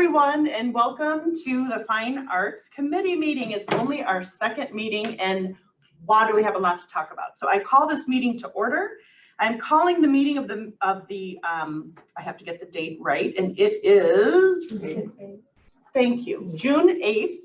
everyone, and welcome to the Fine Arts Committee meeting. It's only our second meeting, and wow, do we have a lot to talk about. So I call this meeting to order. I'm calling the meeting of the I have to get the date right, and it is, thank you, June 8th,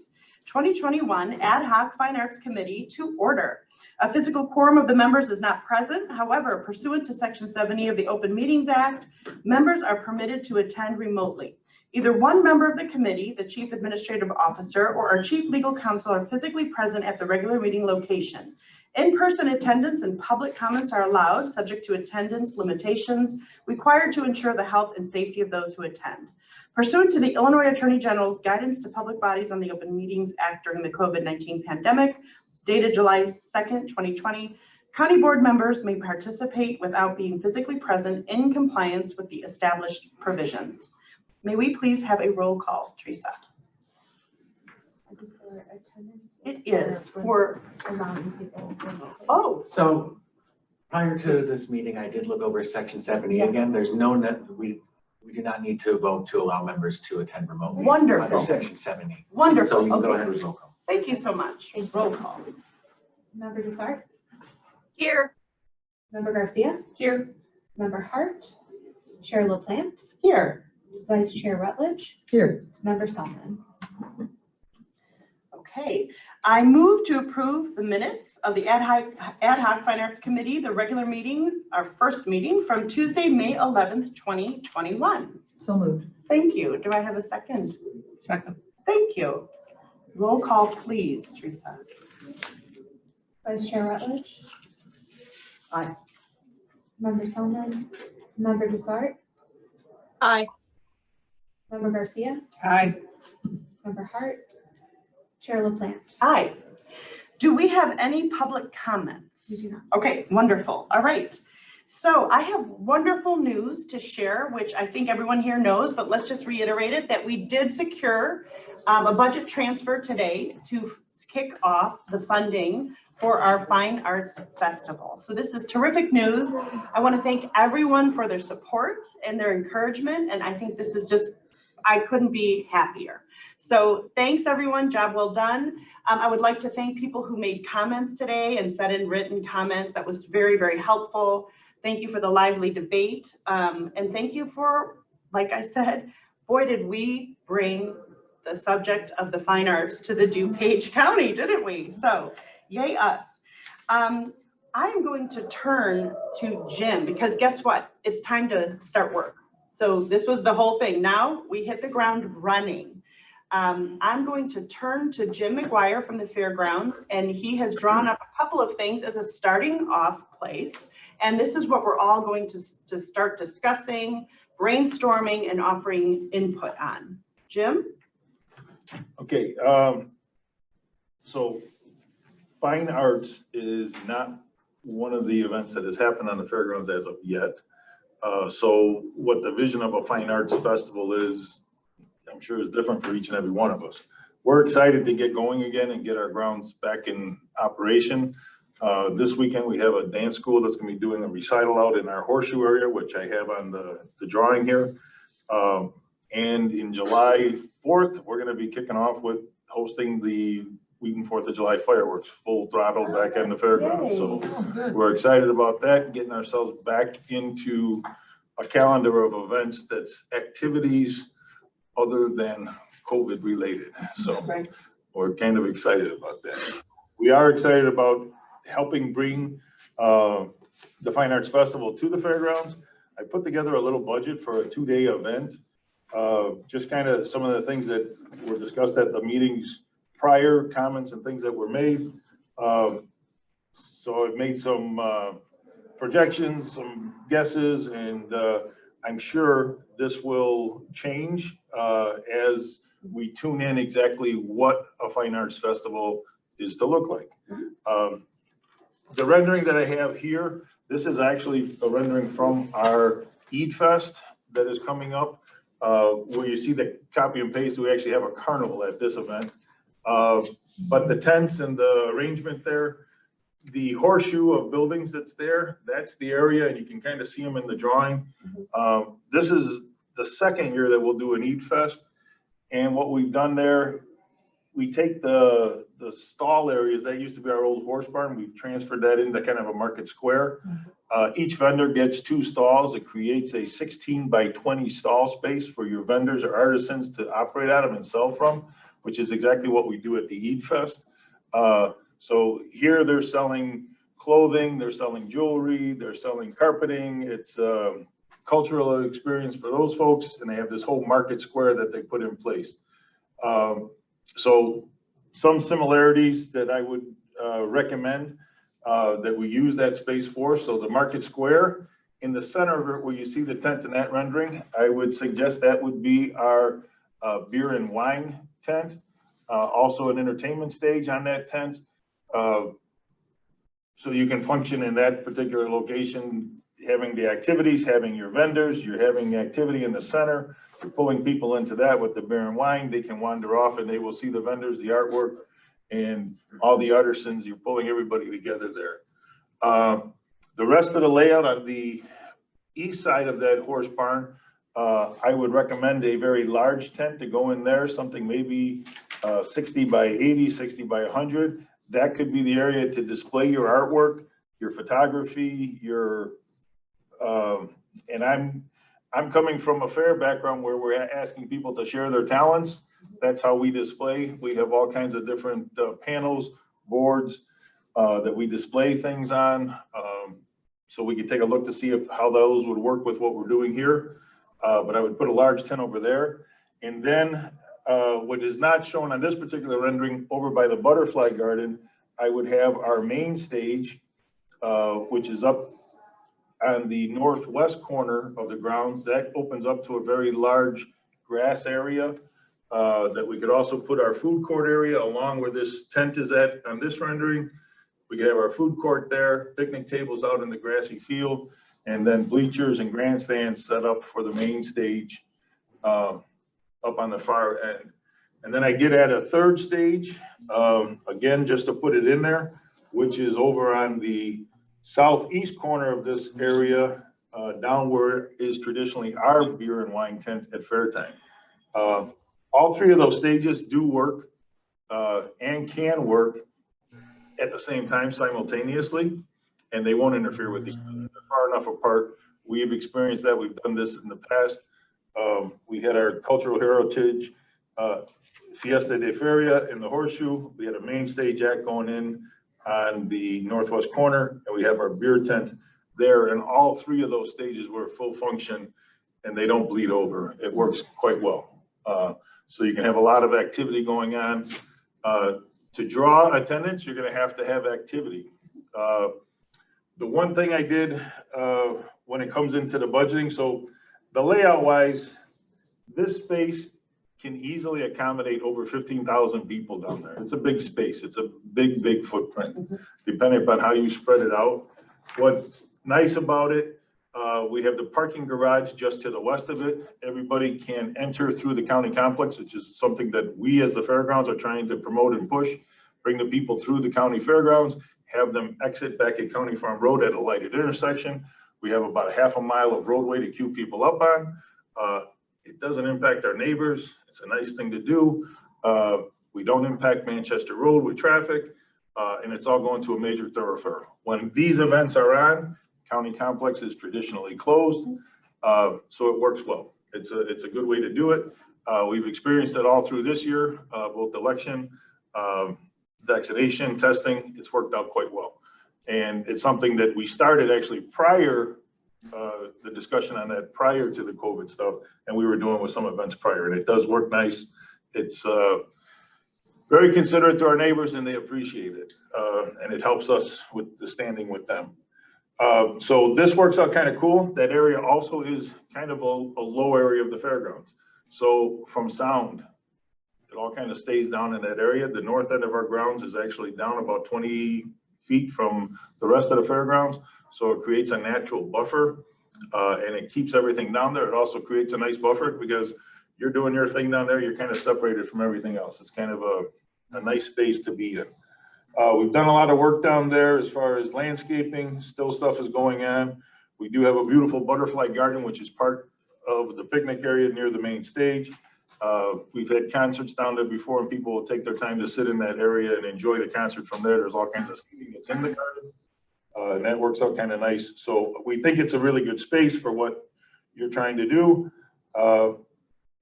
2021, Ad Hoc Fine Arts Committee to order. A physical quorum of the members is not present. However, pursuant to Section 70 of the Open Meetings Act, members are permitted to attend remotely. Either one member of the committee, the Chief Administrative Officer, or our Chief Legal Counsel are physically present at the regular meeting location. In-person attendance and public comments are allowed, subject to attendance limitations required to ensure the health and safety of those who attend. Pursuant to the Illinois Attorney General's guidance to public bodies on the Open Meetings Act during the COVID-19 pandemic, dated July 2nd, 2020, county board members may participate without being physically present in compliance with the established provisions. May we please have a roll call, Teresa? Is this for attendance? It is for allowing people. Oh, So prior to this meeting, I did look over Section 70 again. There's no we do not need to vote to allow members to attend remotely. Wonderful. Under Section 70. wonderful. So you can go Okay. ahead with roll call. Thank you so much. Roll call. Member Desart? Here. Member Garcia? Here. Member Hart? Chair LaPlante? Here. Vice Chair Rutledge? Here. Member Selman? Okay. I move to approve the minutes of the Ad Hoc Fine Arts Committee, the regular meeting, our first meeting from Tuesday, May 11th, 2021. So moved. Thank you. Do I have a second? Second. Thank you. Roll call, please, Teresa. Vice Chair Rutledge? Aye. Member Selman? Member Desart? Aye. Member Garcia? Aye. Member Hart? Chair LaPlante? Aye. Do we have any public comments? We do not. Okay, wonderful. All right. So I have wonderful news to share, which I think everyone here knows, but let's just reiterate it, that we did secure a budget transfer today to kick off the funding for our Fine Arts Festival. So this is terrific news. I want to thank everyone for their support and their encouragement. And I think this is just, I couldn't be happier. So thanks everyone, job well done. I would like to thank people who made comments today and sent in written comments. That was very, very helpful. Thank you for the lively debate. And thank you for, like I said, boy, did we bring the subject of the fine arts to the DuPage County, didn't we? So yay us. I am going to turn to Jim because guess what? It's time to start work. So this was the whole thing. Now we hit the ground running. I'm going to turn to Jim McGuire from the fairgrounds, and he has drawn up a couple of things as a starting off place. And this is what we're all going to start discussing, brainstorming, and offering input on. Jim? Okay, so Fine Arts is not one of the events that has happened on the fairgrounds as of yet. So what the vision of a Fine Arts Festival is, I'm sure is different for each and every one of us. We're excited to get going again and get our grounds back in operation. This weekend we have a dance school that's going to be doing a recital out in our horseshoe area, which I have on the drawing here. And in July 4th, we're going to be kicking off with hosting the Wheaton 4th of July fireworks, full throttle back on the fairgrounds. So we're excited about that, getting ourselves back into a calendar of events that's activities other than COVID related. So we're kind of excited about that. We are excited about helping bring the Fine Arts Festival to the fairgrounds. I put together a little budget for a 2-day event. Just kind of some of the things that were discussed at the meetings prior, comments and things that were made. So I've made some projections, some guesses, and I'm sure this will change as we tune in exactly what a Fine Arts Festival is to look like. The rendering that I have here, this is actually a rendering from our Eid Fest that is coming up. Where you see the copy and paste, we actually have a carnival at this event. But the tents and the arrangement there, the horseshoe of buildings that's there, that's the area, and you can kind of see them in the drawing. This is the second year that we'll do an Eid Fest. And what we've done there, we take the stall areas, that used to be our old horse barn, we've transferred that into kind of a market square. Each vendor gets 2 stalls. It creates a 16 by 20 stall space for your vendors or artisans to operate out of and sell from, which is exactly what we do at the Eid Fest. So here they're selling clothing, they're selling jewelry, they're selling carpeting. It's a cultural experience for those folks, and they have this whole market square that they put in place. So some similarities that I would recommend that we use that space for. So the market square, in the center of it where you see the tent in that rendering, I would suggest that would be our beer and wine tent. Also an entertainment stage on that tent. So you can function in that particular location, having the activities, having your vendors, you're having the activity in the center, you're pulling people into that with the beer and wine. They can wander off and they will see the vendors, the artwork, and all the artisans. You're pulling everybody together there. The rest of the layout on the east side of that horse barn, I would recommend a very large tent to go in there, something maybe 60 by 80, 60 by 100. That could be the area to display your artwork, your photography, your, and I'm coming from a fair background where we're asking people to share their talents. That's how we display. We have all kinds of different panels, boards that we display things on. So we could take a look to see how those would work with what we're doing here. But I would put a large tent over there. And then what is not shown on this particular rendering, over by the butterfly garden, I would have our main stage, which is up on the northwest corner of the grounds. That opens up to a very large grass area that we could also put our food court area along where this tent is at on this rendering. We could have our food court there, picnic tables out in the grassy field, and then bleachers and grandstands set up for the main stage up on the far end. And then I get at a third stage, again, just to put it in there, which is over on the southeast corner of this area, down where is traditionally our beer and wine tent at fair time. All 3 of those stages do work and can work at the same time simultaneously, and they won't interfere with each other. They're far enough apart. We have experienced that. We've done this in the past. We had our cultural heritage Fiesta de Feria in the Horseshoe. We had a main stage act going in on the northwest corner, and we have our beer tent there. And all 3 of those stages were full function, and they don't bleed over. It works quite well. So you can have a lot of activity going on. To draw attendance, you're going to have activity. The one thing I did when it comes into the budgeting, so the layout wise, this space can easily accommodate over 15,000 people down there. It's a big space. It's a big, big footprint, depending upon how you spread it out. What's nice about it, we have the parking garage just to the west of it. Everybody can enter through the county complex, which is something that we as the fairgrounds are trying to promote and push. Bring the people through the county fairgrounds, have them exit back at County Farm Road at a lighted intersection. We have about a half a mile of roadway to queue people up on. It doesn't impact our neighbors. It's a nice thing to do. We don't impact Manchester Road with traffic, and it's all going to a major thoroughfare. When these events are on, county complex is traditionally closed, so it works well. It's a good way to do it. We've experienced it all through this year, both election, vaccination, testing. It's worked out quite well. And it's something that we started actually prior, the discussion on that prior to the COVID stuff, and we were doing with some events prior, and it does work nice. It's very considerate to our neighbors, and they appreciate it, and it helps us with the standing with them. So this works out kind of cool. That area also is kind of a low area of the fairgrounds. So from sound, it all kind of stays down in that area. The north end of our grounds is actually down about 20 feet from the rest of the fairgrounds. So it creates a natural buffer, and it keeps everything down there. It also creates a nice buffer because you're doing your thing down there. You're kind of separated from everything else. It's kind of a nice space to be in. We've done a lot of work down there as far as landscaping. Still stuff is going on. We do have a beautiful butterfly garden, which is part of the picnic area near the main stage. We've had concerts down there before and people will take their time to sit in that area and enjoy the concert from there. There's all kinds of seating that's in the garden. And that works out kind of nice. So we think it's a really good space for what you're trying to do.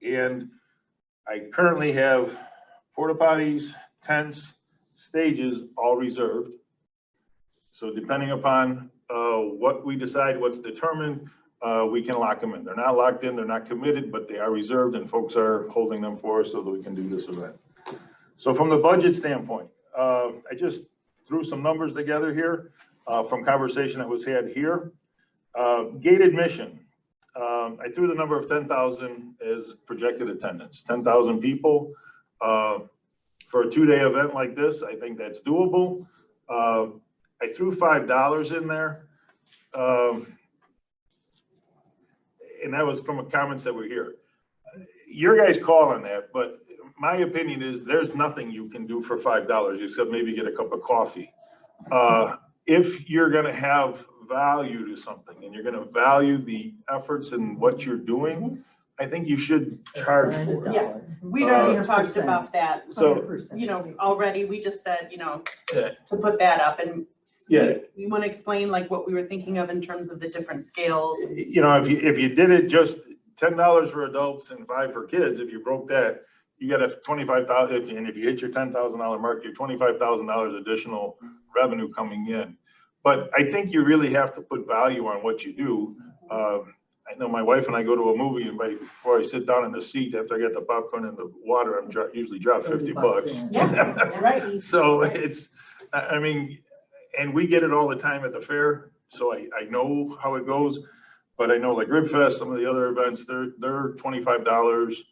And I currently have porta potties, tents, stages, all reserved. So depending upon what we decide, what's determined, we can lock them in. They're not locked in, they're not committed, but they are reserved and folks are holding them for us so that we can do this event. So from the budget standpoint, I just threw some numbers together here from conversation that was had here. Gate admission, I threw the number of 10,000 as projected attendance, 10,000 people. For a 2-day event like this, I think that's doable. I threw $5 in there. And that was from comments that were here. Your guys' call on that, but my opinion is there's nothing you can do for $5 except maybe get a cup of coffee. If you're gonna have value to something and you're gonna value the efforts and what you're doing, I think you should charge for it. Yeah, we've already talked 100%. about that, So, you know, already, we just said, you know, Yeah. to put that up and Yeah. we want to explain like what we were thinking of in terms of the different scales. You know, if you did it just $10 for adults and $5 for kids, if you broke that, you got a 25,000, and if you hit your $10,000 mark, you're $25,000 additional revenue coming in. But I think you really have to put value on what you do. I know my wife and I go to a movie and before I sit down in the seat, after I get the popcorn and the water, I'm usually drop 50 bucks. Yeah, right. So it's, I mean, and we get it all the time at the fair. So I know how it goes, but I know like Rib Fest, some of the other events, they're $25.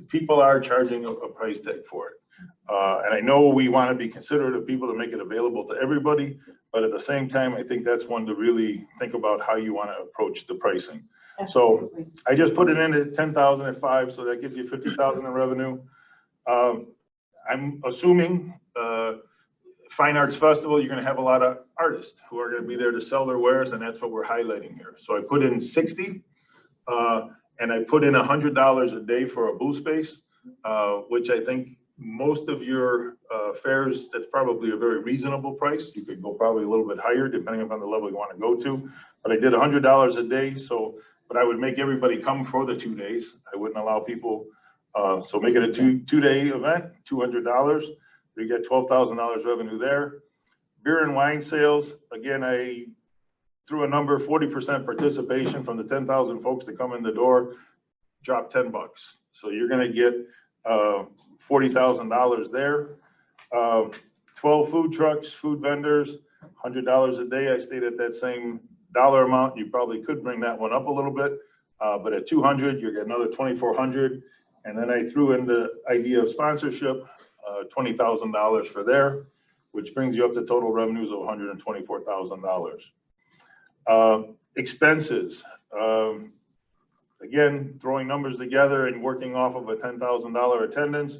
People are charging a price tag for it. And I know we want to be considerate of people to make it available to everybody, but at the same time, I think that's one to really think about how you want to approach the pricing. So I just put it in at 10,000 at 5, so that gives you 50,000 in revenue. I'm assuming Fine Arts Festival, you're going to have a lot of artists who are going to be there to sell their wares, and that's what we're highlighting here. So I put in 60, and I put in $100 a day for a booth space, which I think most of your fairs, that's probably a very reasonable price. You could go probably a little bit higher depending upon the level you want to go to. But I did $100 a day, so, but I would make everybody come for the 2 days. I wouldn't allow people, so make it a two-day event, $200. You get $12,000 revenue there. Beer and wine sales, again, I threw a number, 40% participation from the 10,000 folks that come in the door, drop 10 bucks. So you're gonna get $40,000 there. 12 food trucks, food vendors, $100 a day. I stayed at that same dollar amount. You probably could bring that one up a little bit, but at 200, you get another 2,400. And then I threw in the idea of sponsorship, $20,000 for there, which brings you up to total revenues of $124,000. Expenses, again, throwing numbers together and working off of a $10,000 attendance.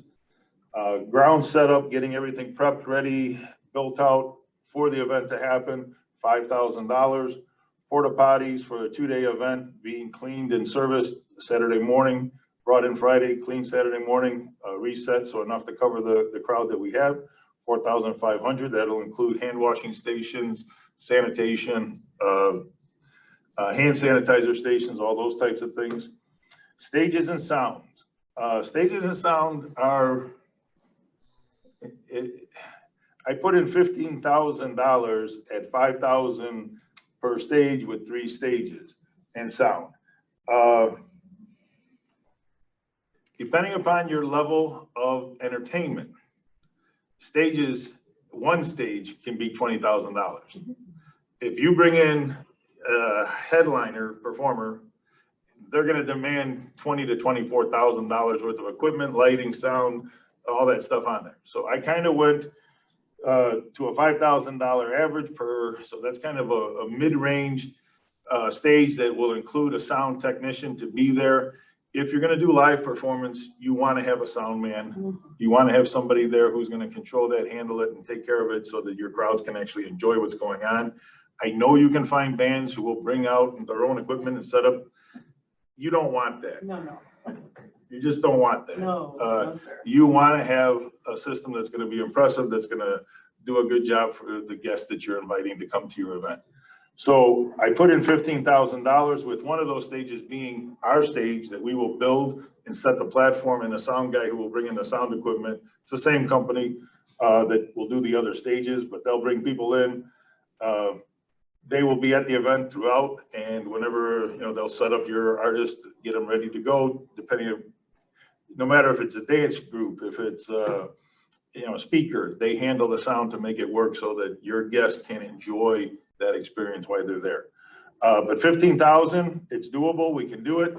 Ground setup, getting everything prepped, ready, built out for the event to happen, $5,000. Porta potties for a 2-day event being cleaned and serviced Saturday morning, brought in Friday, cleaned Saturday morning, reset, so enough to cover the crowd that we have, $4,500. That'll include hand washing stations, sanitation, hand sanitizer stations, all those types of things. Stages and sound. Stages and sound are, I put in $15,000 at $5,000 per stage with 3 stages and sound. Depending upon your level of entertainment, stages, one stage can be $20,000. If you bring in a headliner performer, they're going to demand $20,000 to $24,000 worth of equipment, lighting, sound, all that stuff on there. So I kind of went to a $5,000 average per, so that's kind of a mid-range stage that will include a sound technician to be there. If you're going to do live performance, you want to have a sound man. You want to have somebody there who's going to control that, handle it, and take care of it so that your crowds can actually enjoy what's going on. I know you can find bands who will bring out their own equipment and set up. You don't want that. No. You just don't want that. No, Uh, not fair. You want to have a system that's going to be impressive, that's going to do a good job for the guests that you're inviting to come to your event. So I put in $15,000 with one of those stages being our stage that we will build and set the platform, and a sound guy who will bring in the sound equipment. It's the same company that will do the other stages, but they'll bring people in. They will be at the event throughout, and whenever, you know, they'll set up your artist, get them ready to go, depending on, no matter if it's a dance group, if it's you know, a speaker, they handle the sound to make it work so that your guests can enjoy that experience while they're there. But 15,000, it's doable, we can do it.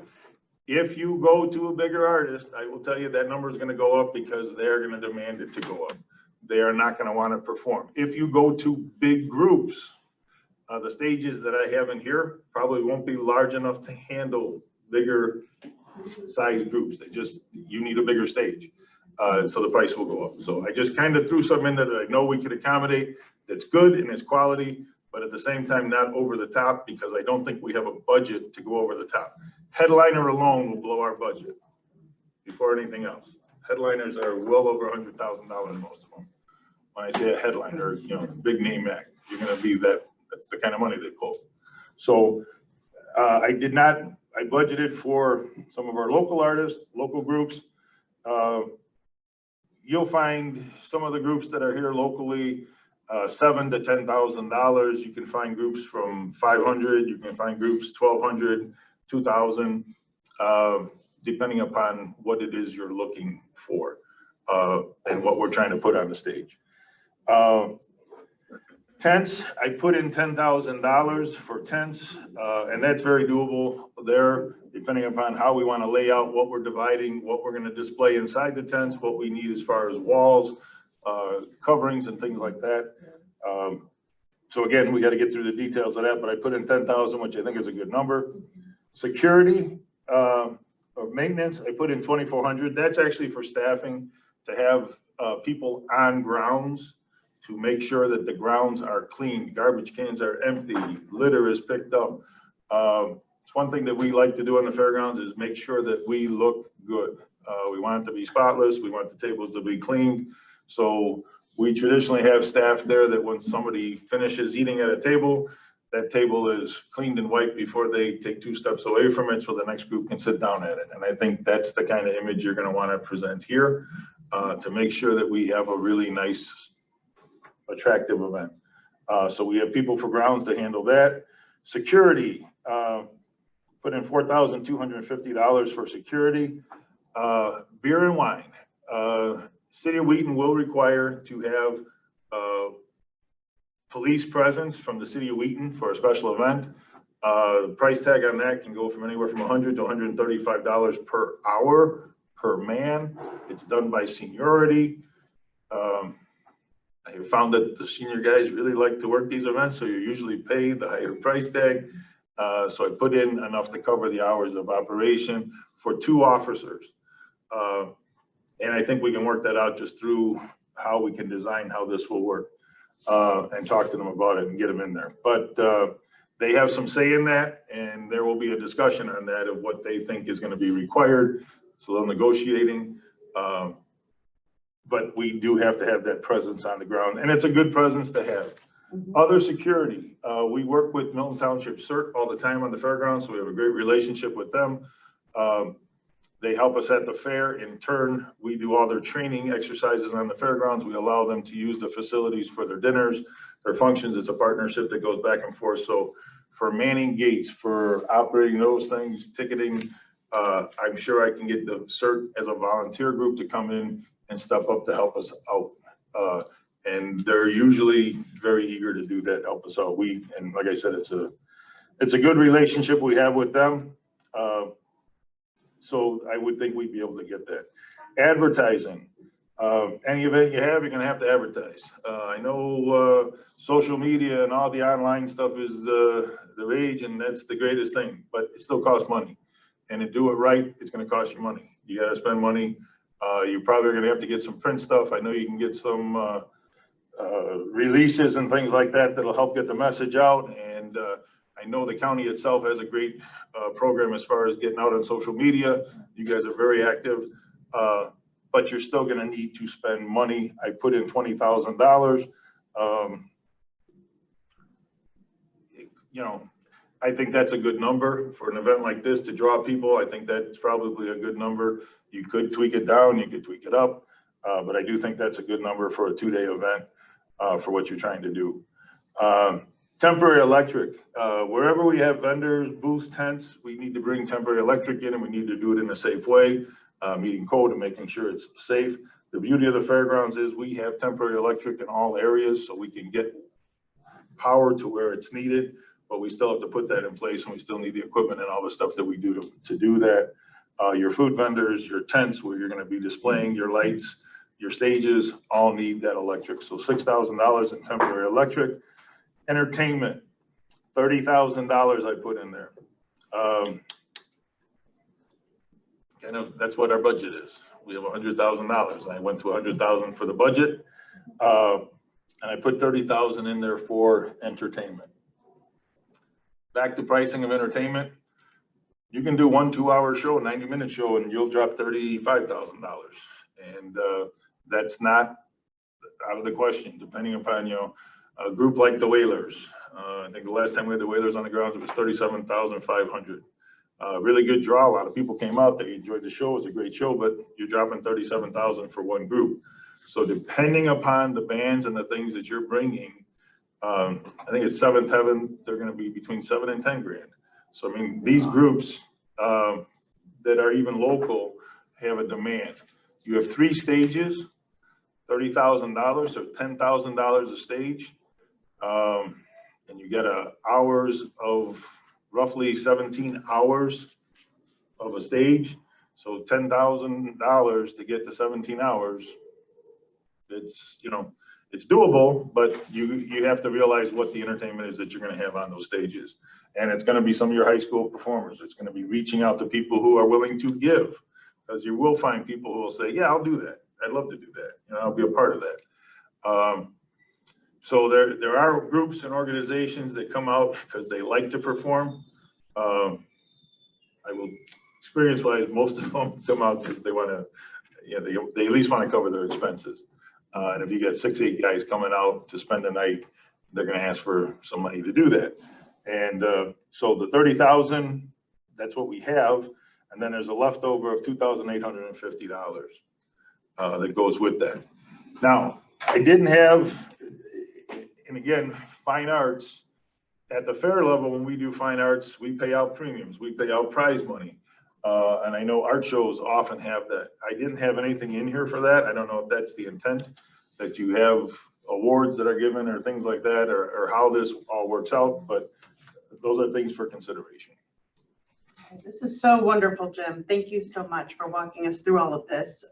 If you go to a bigger artist, I will tell you that number is gonna go up because they're gonna demand it to go up. They are not gonna wanna perform. If you go to big groups, the stages that I have in here probably won't be large enough to handle bigger size groups. You need a bigger stage. So the price will go up. So I just kind of threw something in there that I know we could accommodate, that's good and it's quality, but at the same time, not over the top, because I don't think we have a budget to go over the top. Headliner alone will blow our budget before anything else. Headliners are well over $100,000, most of them. When I say a headliner, you know, big name act, you're gonna be that's the kind of money they pull. So I budgeted for some of our local artists, local groups. You'll find some of the groups that are here locally, $7,000 to $10,000. You can find groups from 500. You can find groups 1,200, 2,000, depending upon what it is you're looking for and what we're trying to put on the stage. Tents, I put in $10,000 for tents, and that's very doable there, depending upon how we want to lay out what we're dividing, what we're going to display inside the tents, what we need as far as walls, coverings and things like that. So again, we got to get through the details of that, but I put in 10,000, which I think is a good number. Security, or maintenance, I put in 2,400. That's actually for staffing, to have people on grounds, to make sure that the grounds are clean, garbage cans are empty, litter is picked up. It's one thing that we like to do on the fairgrounds is make sure that we look good. We want it to be spotless. We want the tables to be cleaned. So we traditionally have staff there that when somebody finishes eating at a table, that table is cleaned and wiped before they take 2 steps away from it, so the next group can sit down at it. And I think that's the kind of image you're going to want to present here, to make sure that we have a really nice, attractive event. So we have people for grounds to handle that. Security, put in $4,250 for security. Beer and wine. City of Wheaton will require to have police presence from the City of Wheaton for a special event. The price tag on that can go from anywhere from $100 to $135 per hour per man. It's done by seniority. I found that the senior guys really like to work these events, so you're usually paid the higher price tag. So I put in enough to cover the hours of operation for 2 officers. And I think we can work that out just through how we can design how this will work, and talk to them about it and get them in there. But they have some say in that, and there will be a discussion on that of what they think is going to be required. So they're negotiating. But we do have to have that presence on the ground, and it's a good presence to have. Other security, we work with Milton Township CERT all the time on the fairgrounds, so we have a great relationship with them. They help us at the fair. In turn, we do all their training exercises on the fairgrounds. We allow them to use the facilities for their dinners, their functions. It's a partnership that goes back and forth. So for manning gates, for operating those things, ticketing, I'm sure I can get the CERT as a volunteer group to come in and step up to help us out. And they're usually very eager to do that, help us out. And like I said, it's a good relationship we have with them. So I would think we'd be able to get that. Advertising, any event you have, you're gonna have to advertise. I know social media and all the online stuff is the rage, and that's the greatest thing, but it still costs money. And to do it right, it's gonna cost you money. You gotta spend money. You probably are gonna have to get some print stuff. I know you can get some releases and things like that that'll help get the message out. And I know the county itself has a great program as far as getting out on social media. You guys are very active, but you're still gonna need to spend money. I put in $20,000. You know, I think that's a good number for an event like this to draw people. I think that's probably a good number. You could tweak it down, you could tweak it up, but I do think that's a good number for a 2-day event for what you're trying to do. Temporary electric, wherever we have vendors, booths, tents, we need to bring temporary electric in and we need to do it in a safe way, meeting code and making sure it's safe. The beauty of the fairgrounds is we have temporary electric in all areas so we can get power to where it's needed, but we still have to put that in place and we still need the equipment and all the stuff that we do to do that. Your food vendors, your tents where you're gonna be displaying your lights, your stages, all need that electric. So $6,000 in temporary electric. Entertainment, $30,000 I put in there. Kind of, that's what our budget is. We have $100,000. I went to $100,000 for the budget. And I put $30,000 in there for entertainment. Back to pricing of entertainment. You can do 1 2-hour show, 90-minute show, and you'll drop $35,000. And that's not out of the question, depending upon, you know, a group like the Whalers. I think the last time we had the Whalers on the grounds, it was $37,500. Really good draw. A lot of people came out. They enjoyed the show. It was a great show, but you're dropping $37,000 for one group. So depending upon the bands and the things that you're bringing, I think it's Seventh Heaven. They're going to be between $7 and $10 grand. So I mean, these groups that are even local have a demand. You have 3 stages, $30,000, so $10,000 a stage. And you get hours of roughly 17 hours of a stage. So $10,000 to get to 17 hours. It's, you know, it's doable, but you have to realize what the entertainment is that you're going to have on those stages. And it's going to be some of your high school performers. It's going to be reaching out to people who are willing to give, because you will find people who will say, yeah, I'll do that. I'd love to do that. You know, I'll be a part of that. So there are groups and organizations that come out because they like to perform. I will experience-wise, most of them come out because they want to, you know, they at least want to cover their expenses. And if you get 6, 8 guys coming out to spend the night, they're going to ask for some money to do that. And so the $30,000, that's what we have. And then there's a leftover of $2,850 that goes with that. Now, I didn't have, and again, fine arts, at the fair level, when we do fine arts, we pay out premiums, we pay out prize money. And I know art shows often have that. I didn't have anything in here for that. I don't know if that's the intent, that you have awards that are given or things like that, or how this all works out, but those are things for consideration. This is so wonderful, Jim. Thank you so much for walking us through all of this.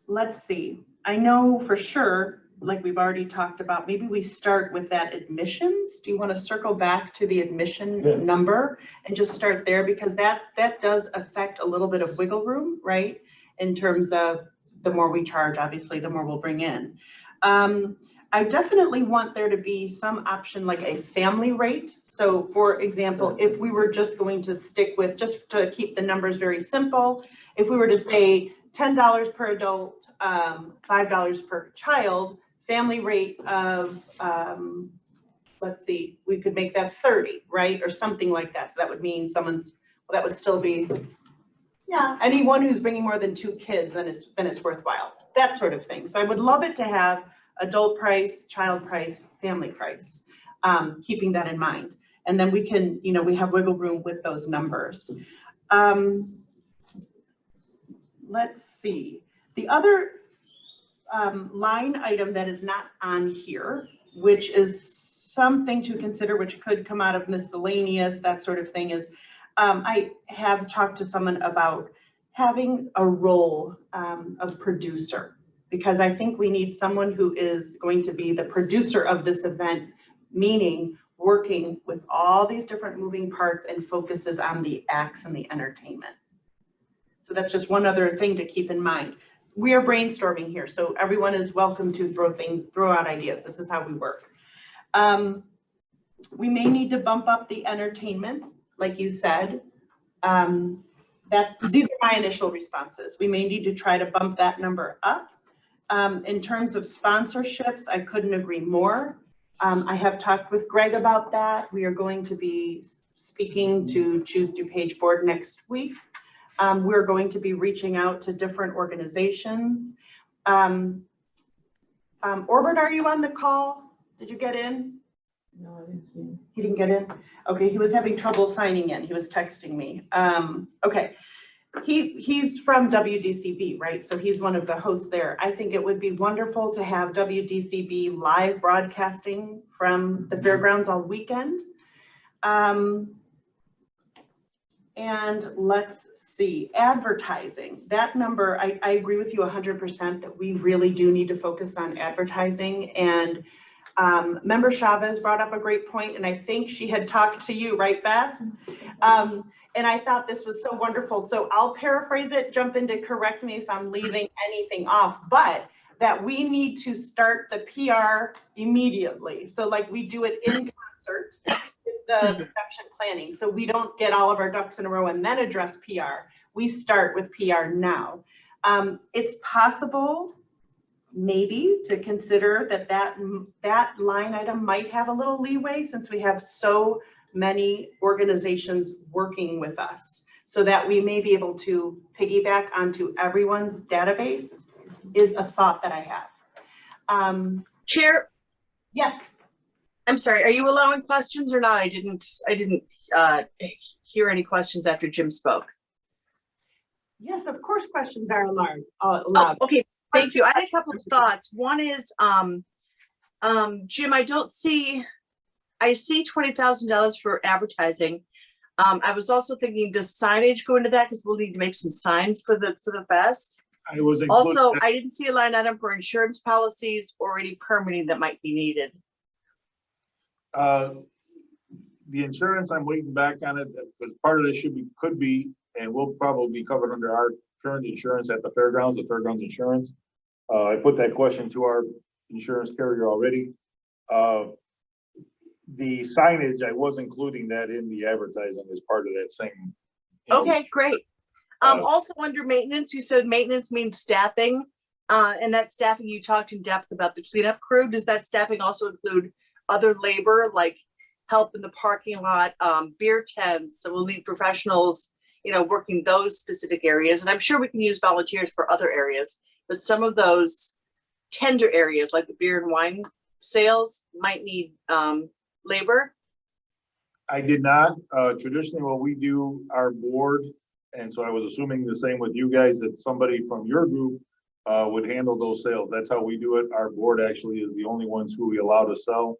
Let's see. I know for sure, like we've already talked about, maybe we start with that admissions. Do you want to circle back to the admission number and just start there? Because that does affect a little bit of wiggle room, right? In terms of the more we charge, obviously, the more we'll bring in. I definitely want there to be some option like a family rate. So for example, if we were just going to stick with, just to keep the numbers very simple, if we were to say $10 per adult, $5 per child, family rate of, let's see, we could make that 30, right? Or something like that. So that would mean someone's, well, that would still be, yeah, anyone who's bringing more than 2 kids, then it's worthwhile, that sort of thing. So I would love it to have adult price, child price, family price, keeping that in mind. And then we can, you know, we have wiggle room with those numbers. Let's see. The other line item that is not on here, which is something to consider, which could come out of miscellaneous, that sort of thing, is I have talked to someone about having a role of producer, because I think we need someone who is going to be the producer of this event, meaning working with all these different moving parts and focuses on the acts and the entertainment. So that's just one other thing to keep in mind. We are brainstorming here, so everyone is welcome to throw out ideas. This is how we work. We may need to bump up the entertainment, like you said. These are my initial responses. We may need to try to bump that number up. In terms of sponsorships, I couldn't agree more. I have talked with Greg about that. We are going to be speaking to Choose DuPage Board next week. We're going to be reaching out to different organizations. Orbit, are you on the call? Did you get in? No, I didn't see him. He didn't get in? Okay, he was having trouble signing in. He was texting me. Okay, he's from WDCB, right? So he's one of the hosts there. I think it would be wonderful to have WDCB live broadcasting from the fairgrounds all weekend. And let's see, advertising, that number, I agree with you 100% that we really do need to focus on advertising. And Member Chavez brought up a great point, and I think she had talked to you, right, Beth? And I thought this was so wonderful. So I'll paraphrase it, jump in to correct me if I'm leaving anything off, but that we need to start the PR immediately. So like we do it in concert with the production planning. So we don't get all of our ducks in a row and then address PR. We start with PR now. It's possible maybe to consider that line item might have a little leeway since we have so many organizations working with us, so that we may be able to piggyback onto everyone's database is a thought that I have. Chair, Yes. I'm sorry, are you allowing questions or not? I didn't hear any questions after Jim spoke. Yes, of course, questions are allowed. Oh, okay, thank you. I had a couple of thoughts. One is, Jim, I see $20,000 for advertising. I was also thinking, does signage go into that? Because we'll need to make some signs for the fest. I was Also, I didn't see a line item for insurance policies or any permitting that might be needed. The insurance, I'm waiting back on it, because part of this could be, and will probably be covered under our current insurance at the fairgrounds, insurance. I put that question to our insurance carrier already. The signage, I was including that in the advertising as part of that same. Okay, great. Also under maintenance, you said maintenance means staffing. And that staffing, you talked in depth about the cleanup crew. Does that staffing also include other labor, like help in the parking lot, beer tents? So we'll need professionals, working those specific areas. And I'm sure we can use volunteers for other areas, but some of those tender areas, like the beer and wine sales, might need labor. I did not. Traditionally, what we do, our board, and so I was assuming the same with you guys, that somebody from your group would handle those sales. That's how we do it. Our board actually is the only ones who we allow to sell.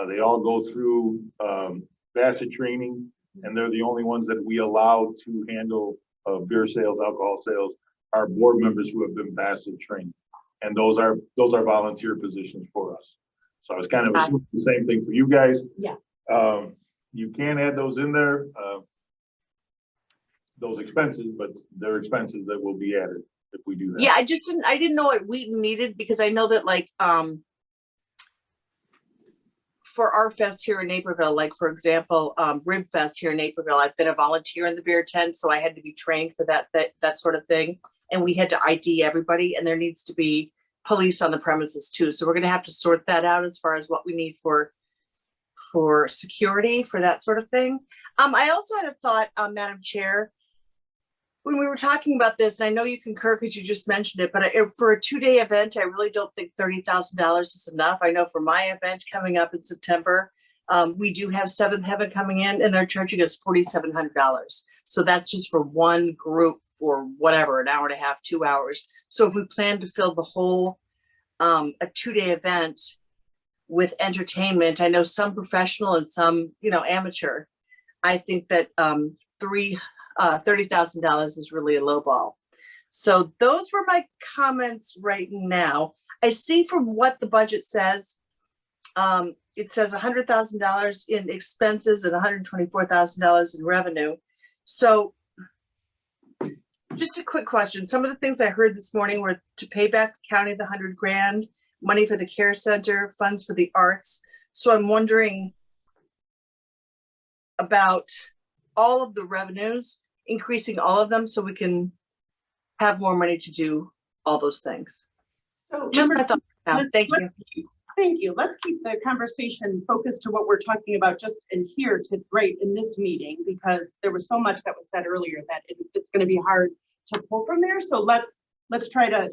They all go through Bassett training, and they're the only ones that we allow to handle beer sales, alcohol sales. Our board members who have been Bassett trained, and those are volunteer positions for us. So I was kind of assuming the same thing for you guys. Yeah. You can add those in there, those expenses, but they're expenses that will be added if we do that. Yeah, I didn't know what Wheaton needed, because I know that for our fest here in Naperville, like for example, Rib Fest here in Naperville, I've been a volunteer in the beer tent, so I had to be trained for that sort of thing. And we had to ID everybody, and there needs to be police on the premises too. So we're gonna have to sort that out as far as what we need for security for that sort of thing. I also had a thought, Madam Chair, when we were talking about this, and I know you concur because you just mentioned it, but for a 2-day event, I really don't think $30,000 is enough. I know for my event coming up in September, we do have Seventh Heaven coming in, and they're charging us $4,700. So that's just for one group for whatever, an hour and a half, 2 hours. So if we plan to fill the whole, a 2-day event with entertainment, I know some professional and some, amateur, I think that $30,000 is really a low ball. So those were my comments right now. I see from what the budget says, it says $100,000 in expenses and $124,000 in revenue. So just a quick question. Some of the things I heard this morning were to pay back the county the $100,000, money for the care center, funds for the arts. So I'm wondering, about all of the revenues, increasing all of them so we can have more money to do all those things. So Just my member, thought. Now. let's- Thank you. Thank you. Let's keep the conversation focused to what we're talking about just in here to in this meeting, because there was so much that was said earlier that it's going to be hard to pull from there. So let's try to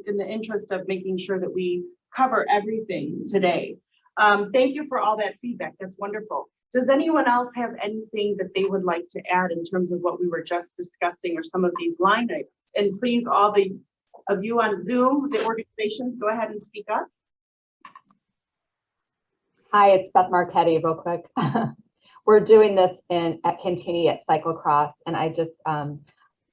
in the interest of making sure that we cover everything today. Thank you for all that feedback. That's wonderful. Does anyone else have anything that they would like to add in terms of what we were just discussing or some of these line items? And please, all of you on Zoom, the organizations, go ahead and speak up. Hi, it's Beth Marchetti, real quick. We're doing this at Cantini at Cyclocross, and I just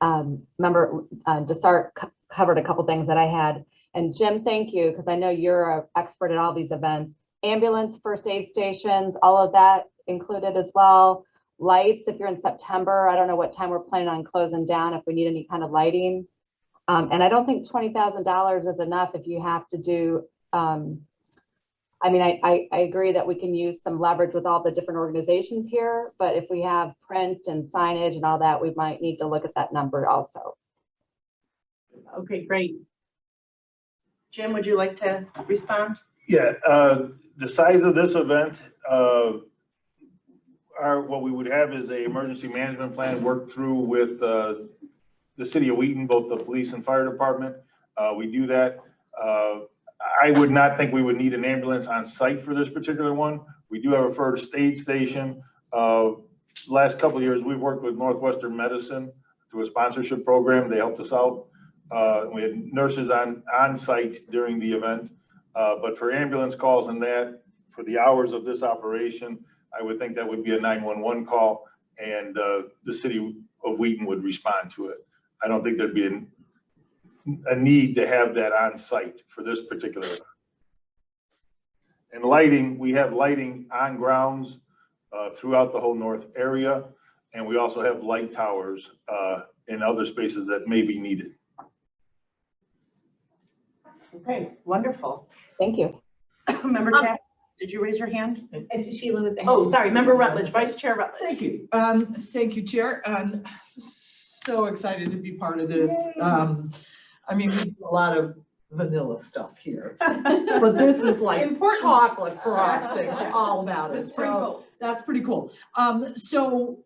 remember Desart covered a couple things that I had. And Jim, thank you, because I know you're an expert at all these events. Ambulance, first aid stations, all of that included as well. Lights, if you're in September, I don't know what time we're planning on closing down, if we need any kind of lighting. And I don't think $20,000 is enough if you have to do, I mean, I agree that we can use some leverage with all the different organizations here, but if we have print and signage and all that, we might need to look at that number also. Okay, great. Jim, would you like to respond? Yeah, the size of this event, what we would have is a emergency management plan worked through with the city of Wheaton, both the police and fire department. We do that. I would not think we would need an ambulance on site for this particular one. We do have a first aid station. Last couple of years, we've worked with Northwestern Medicine through a sponsorship program. They helped us out. We had nurses on site during the event. But for ambulance calls and that, for the hours of this operation, I would think that would be a 911 call, and the city of Wheaton would respond to it. I don't think there'd be a need to have that on site for this particular event. And lighting, we have lighting on grounds throughout the whole north area, and we also have light towers in other spaces that may be needed. Okay, wonderful. Thank you. Member Chapman, did you raise your hand? Sheila was. Oh, sorry, Member Rutledge, Vice Chair Rutledge. Thank you. Thank you, Chair. I'm so excited to be part of this. I mean, we do a lot of vanilla stuff here, but this is like Important. chocolate frosting, all about it. So that's pretty cool. So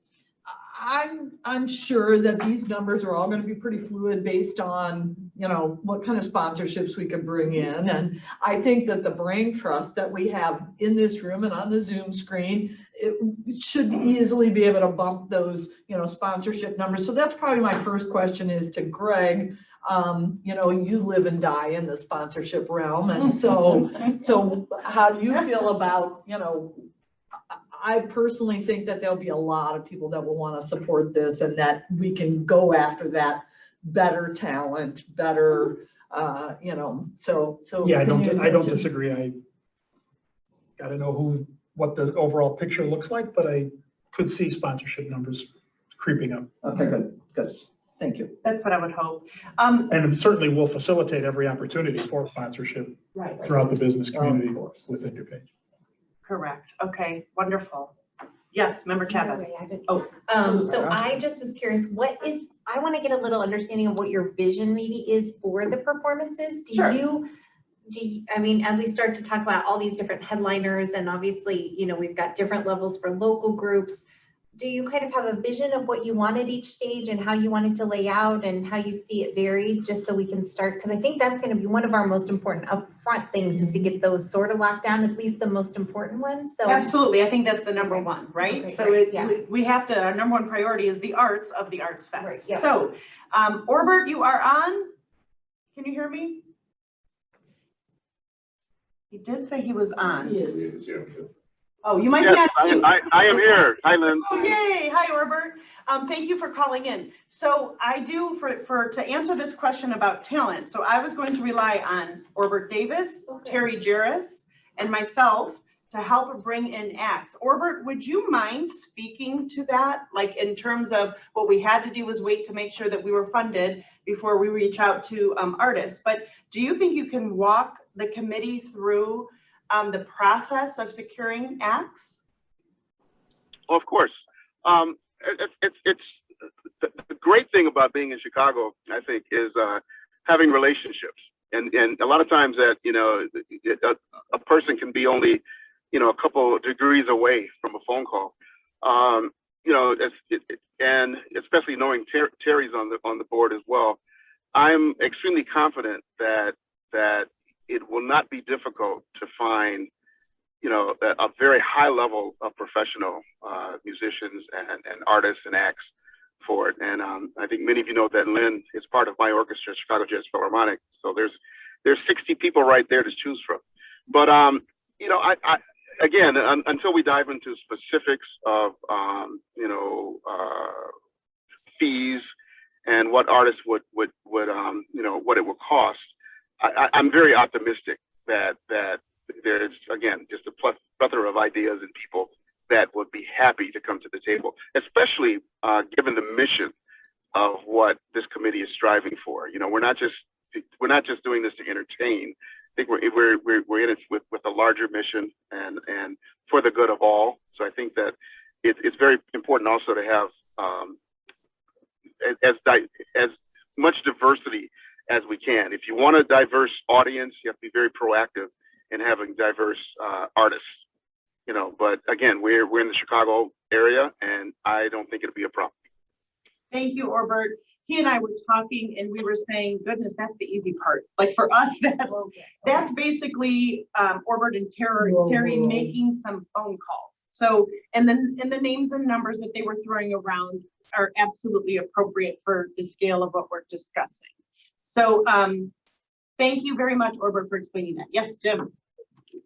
I'm sure that these numbers are all going to be pretty fluid based on, you know, what kind of sponsorships we can bring in. And I think that the brain trust that we have in this room and on the Zoom screen, it should easily be able to bump those, you know, sponsorship numbers. So that's probably my first question is to Greg. You know, you live and die in the sponsorship realm. And so how do you feel about, you know, I personally think that there'll be a lot of people that will want to support this and that we can go after that better talent, better, you know, so. Yeah, I don't disagree. I got to know what the overall picture looks like, but I could see sponsorship numbers creeping up. Okay, good. Thank you. That's what I would hope. And it certainly will facilitate every opportunity for sponsorship Right. throughout the business community Of course. within DuPage. Correct. Okay, wonderful. Yes, Member Chavez. So I just was curious, I want to get a little understanding of what your vision maybe is for the performances. Sure. I mean, as we start to talk about all these different headliners and obviously, you know, we've got different levels for local groups. Do you kind of have a vision of what you want at each stage and how you want it to lay out and how you see it varied, just so we can start? Because I think that's going to be one of our most important upfront things is to get those sort of locked down, at least the most important ones. So Absolutely. I think that's the number one, right? Okay, So great, yeah. we have to, our number one priority is the arts of the Arts Fest. Right, yeah. So, Orbert, you are on. Can you hear me? He did say he was on. Oh, you might be Yes, on mute. I am here. Hi, Lynn. Oh, yay. Hi, Orbert. Thank you for calling in. So I do, to answer this question about talent, so I was going to rely on Orbert Davis, Terry Jarris, and myself to help bring in acts. Orbert, would you mind speaking to that? Like in terms of what we had to do was wait to make sure that we were funded before we reach out to artists. But do you think you can walk the committee through the process of securing acts? Well, of course. It's the great thing about being in Chicago, I think, is having relationships. And a lot of times that, a person can be only, a couple degrees away from a phone call. And especially knowing Terry's on the board as well, I'm extremely confident that it will not be difficult to find, a very high level of professional musicians and artists and acts for it. And I think many of you know that Lynn is part of my orchestra, Chicago Jazz Philharmonic. So there's 60 people right there to choose from. But again, until we dive into specifics of fees and what artists would what it would cost, I'm very optimistic that there's, again, just a plethora of ideas and people that would be happy to come to the table, especially given the mission of what this committee is striving for. We're not just doing this to entertain. I think we're in it with a larger mission and for the good of all. So I think that it's very important also to have as much diversity as we can. If you want a diverse audience, you have to be very proactive in having diverse artists. But again, we're in the Chicago area, and I don't think it'll be a problem. Thank you, Orbert. He and I were talking and we were saying, goodness, that's the easy part. Like for us, that's basically Orbert and Terry making some phone calls. So, and the names and numbers that they were throwing around are absolutely appropriate for the scale of what we're discussing. So thank you very much, Orbert, for explaining that. Yes, Jim.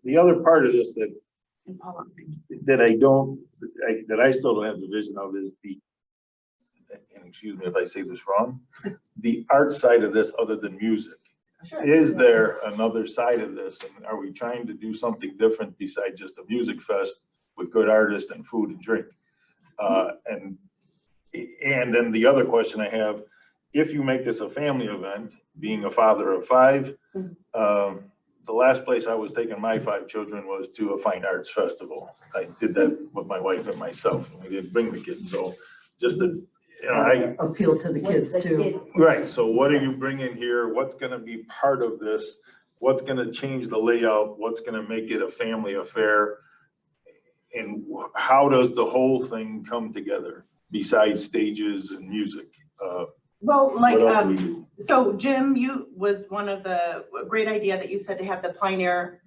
The other part of this that I still don't have the vision of is and excuse me if I say this wrong, the art side of this other than music. Sure. Is there another side of this? And are we trying to do something different besides just a music fest with good artists and food and drink? And then the other question I have, if you make this a family event, being a father of 5, the last place I was taking my 5 children was to a fine arts festival. I did that with my wife and myself, and we didn't bring the kids. So just the, I appeal to the kids too. Right. So what are you bringing here? What's going to be part of this? What's going to change the layout? What's going to make it a family affair? And how does the whole thing come together besides stages and music? Well, like, so Jim, you was one of the great idea that you said to have the plein air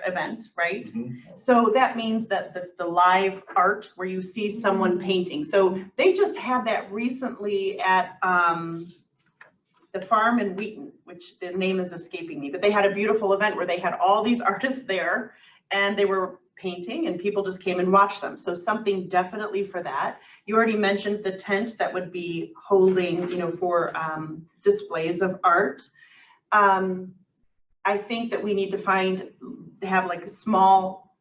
event, right? Mm-hmm. So that means that that's the live art where you see someone painting. So they just had that recently at the farm in Wheaton, which the name is escaping me, but they had a beautiful event where they had all these artists there and they were painting and people just came and watched them. So something definitely for that. You already mentioned the tent that would be holding, for displays of art. I think that we need to have like a small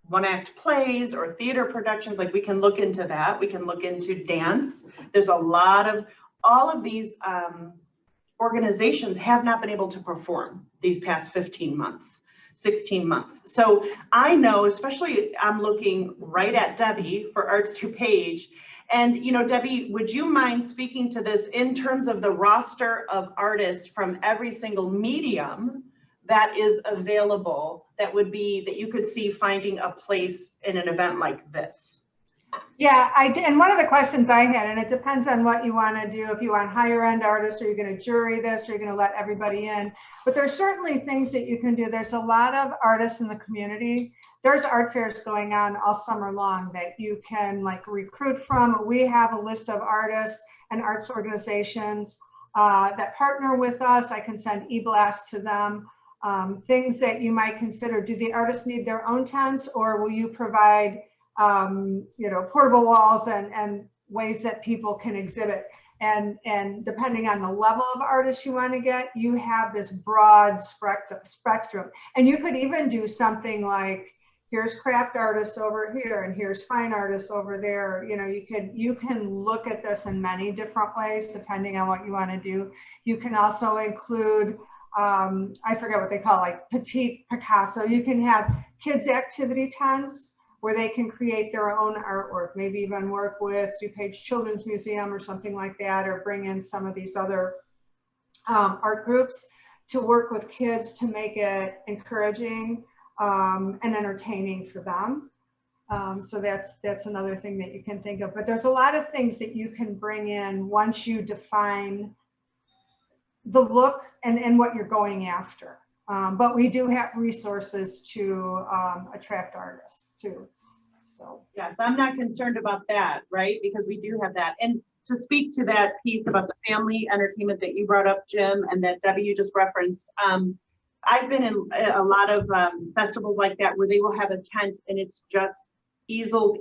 one-act plays or theater productions. Like we can look into that. We can look into dance. There's a lot of, all of these organizations have not been able to perform these past 15 months. 16 months. So I know, especially I'm looking right at Debbie for Arts DuPage. And, Debbie, would you mind speaking to this in terms of the roster of artists from every single medium that is available that you could see finding a place in an event like this? Yeah, and one of the questions I had, and it depends on what you want to do, if you want higher end artists, or you're going to jury this, or you're going to let everybody in, but there's certainly things that you can do. There's a lot of artists in the community. There's art fairs going on all summer long that you can recruit from. We have a list of artists and arts organizations that partner with us. I can send e-blasts to them. Things that you might consider, do the artists need their own tents, or will you provide portable walls and ways that people can exhibit, and depending on the level of artists you want to get, you have this broad spectrum. And you could even do something like, here's craft artists over here and here's fine artists over there. You can look at this in many different ways depending on what you want to do. You can also include I forget what they call, like petite Picasso. You can have kids activity tents where they can create their own artwork, maybe even work with DuPage Children's Museum or something like that, or bring in some of these other art groups to work with kids to make it encouraging and entertaining for them. So that's another thing that you can think of. But there's a lot of things that you can bring in once you define the look and what you're going after. But we do have resources to attract artists too. So Yes, I'm not concerned about that, right? Because we do have that. And to speak to that piece about the family entertainment that you brought up, Jim, and that Debbie, you just referenced, I've been in a lot of festivals like that where they will have a tent and it's just easels